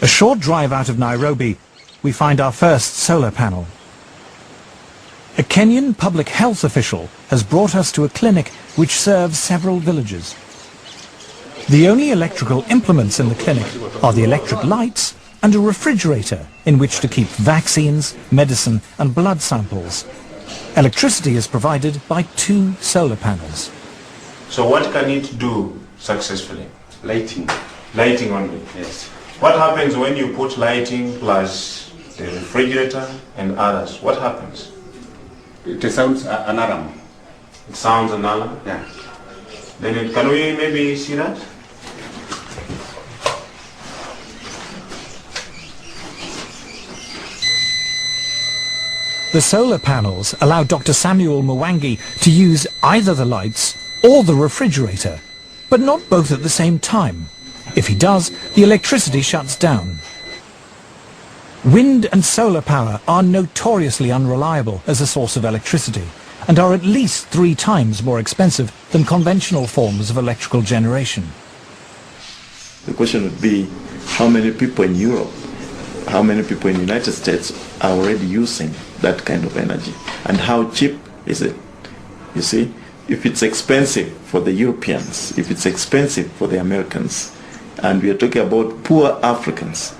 A short drive out of Nairobi, we find our first solar panel. A Kenyan public health official has brought us to a clinic which serves several villages. The only electrical implements in the clinic are the electric lights and a refrigerator in which to keep vaccines, medicine and blood samples. Electricity is provided by 2 solar panels. So what can it do successfully? Lighting. Lighting only? Yes. What happens when you put lighting plus the refrigerator and others? What happens? It sounds an alarm. It sounds an alarm? Yeah. Then can we maybe see that? The solar panels allow Dr. Samuel Mwangi to use either the lights or the refrigerator, but not both at the same time. If he does, the electricity shuts down. Wind and solar power are notoriously unreliable as a source of electricity and are at least 3 times more expensive than conventional forms of electrical generation. The question would be, how many people in Europe, how many people in the United States are already using that kind of energy? And how cheap is it? You see, if it's expensive for the Europeans, if it's expensive for the Americans, and we are talking about poor Africans,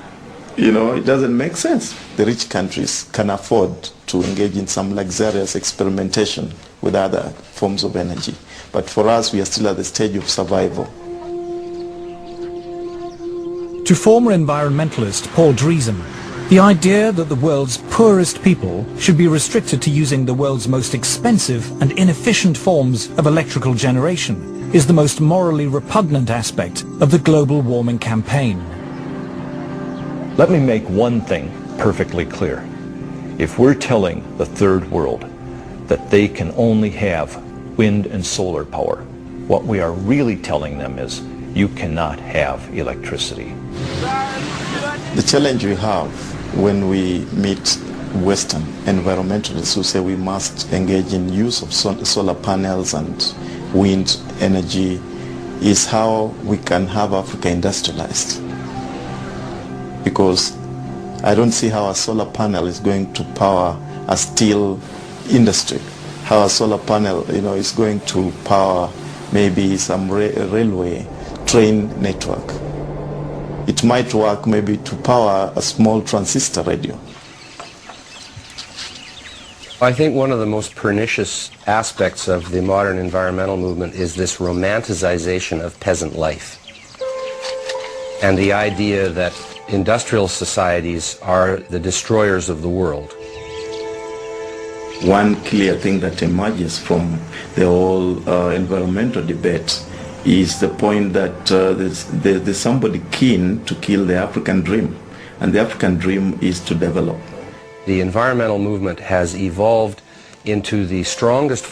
you know, it doesn't make sense. The rich countries can afford to engage in some luxurious experimentation with other forms of energy. But for us, we are still at the stage of survival. To former environmentalist Paul Driesen, the idea that the world's poorest people should be restricted to using the world's most expensive and inefficient forms of electrical generation is the most morally repugnant aspect of the global warming campaign. Let me make one thing perfectly clear. If we're telling the third world that they can only have wind and solar power, what we are really telling them is you cannot have electricity. The challenge we have when we meet Western environmentalists who say we must engage in use of solar panels and wind energy is how we can have Africa industrialized. Because I don't see how a solar panel is going to power a steel industry, how a solar panel, you know, is going to power maybe some railway train network. It might work maybe to power a small transistor radio. I think one of the most pernicious aspects of the modern environmental movement is this romanticization of peasant life and the idea that industrial societies are the destroyers of the world. One clear thing that emerges from the whole environmental debate is the point that there's somebody keen to kill the African dream, and the African dream is to develop. The environmental movement has evolved into the strongest